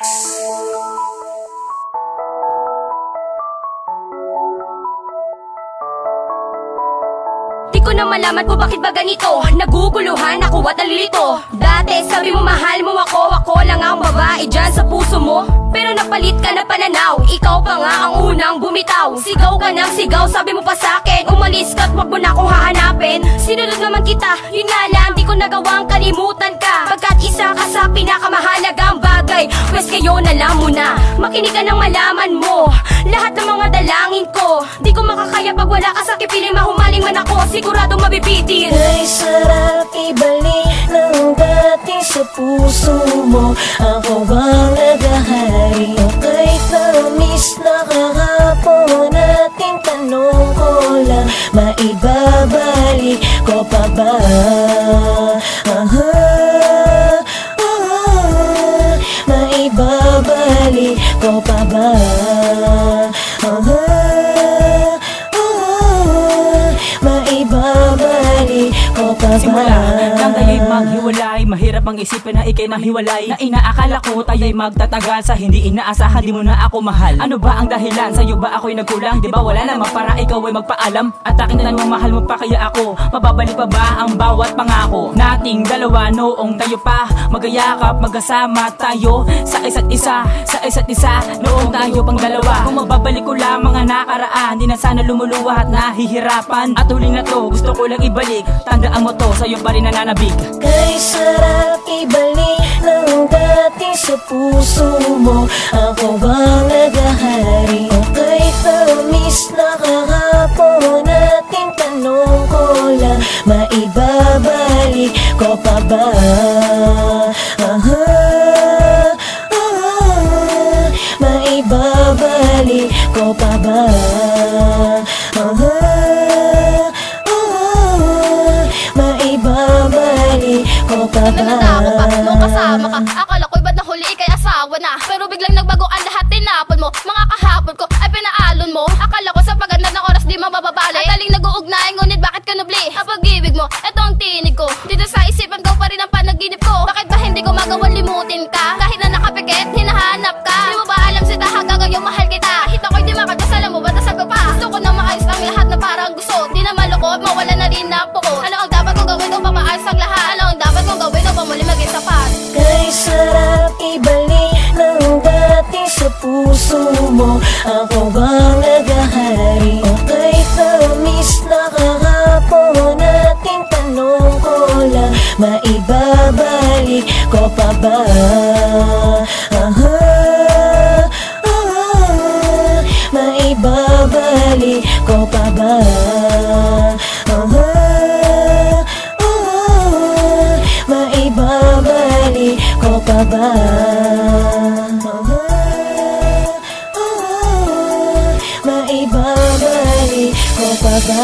Di ko na malaman po bakit ba ganito. Naguguluhan ako at nalilito. Dati sabi mo mahal mo ako lang ang babae dyan sa puso mo. Pero napalit ka na pananaw, ikaw pa nga ang unang bumitaw. Sigaw ka ng sigaw, sabi mo pa sa'kin umalis ka at wag mo na akong hahanapin. Sinunod naman kita, yun nga lang di ko nagawang kalimutan ka. Pagkat isa ka sa pinakamahalagang bagay, pwes kayo na lang muna. Makinig ka nang malaman mo lahat ng mga dalangin ko. Di ko makakaya pag wala ka sa kipiling, mahumaling man ako, siguradong mabibitin. Kay sarap ibalik ng dating sa puso mo. Ako ang naghahari o kay tamis na kahapon. Ating tanong ko lang, maibabalik ko pa ba? Maibabalik ko pa ba? Maibabalik ko pa ba? Simula nang tayo'y maghiwalay, mahirap ang isipin na ikay mahiwalay. Na inaakala ko tayo'y magtatagal, sa hindi inaasahan di mo na ako mahal. Ano ba ang dahilan? Sa'yo ba ako'y nagkulang? Di ba wala namang para ikaw ay magpaalam? At aking tanong, mahal mo pa kaya ako? Mababalik pa ba ang bawat pangako nating dalawa noong tayo pa magayakap, magkasama tayo sa isa't isa, noong tayo pang dalawa. Kung mababalik ko lamang ang nakaraan, di na sana lumuluwa at nahihirapan. At huli na to, gusto ko lang ibalik, tandaan mo to, sa'yo pa rin nananabik. Kay sarap ibalik ng dating sa puso mo. Ako bang naghahari o kay tamis na kahapon? Ating tanong ko lang, maibabalik ko pa ba? Maibabalik ko pa ba? Maibabalik ko pa ba? Nagtatako pa nung kasama ka. Akala ko'y ba't nahuli ikay asawa na. Pero biglang nagbago ang lahat, tinapon mo. Mga kahapon ko ay pinaalon mo. Akala ko sa paganda ng oras di mabababali. At taling nag-uugnay, ngunit bakit ka nubli? Ang pag-ibig mo, eto ang tinig ko. Dito sa isipan ko pa rin ang panaginip ko. Bakit ba hindi ko magawang limutin ka? Kahit na nakapikit, hinahanap ka. Di mo ba alam sita hanggang ngayon mahal kita? Kahit ako'y di makagkasala mo, ba't nasag ko pa? Gusto ko na maayos ang lahat na parang gusto. Di na malukot, mawala na rin na pukot. Ano ang dapat kong gawin upang maayos ang lahat? Ano ang dapat kong gawin upang muli maging sapat? Kay sarap ibalik ng dating sa puso mo. Ako bang naghahari o kay tamis na kahapon? Ating tanong ko lang, maibabalik ko pa ba? Maibabalik ko pa ba? Maibabalik ko pa ba? Maibabalik ko pa ba?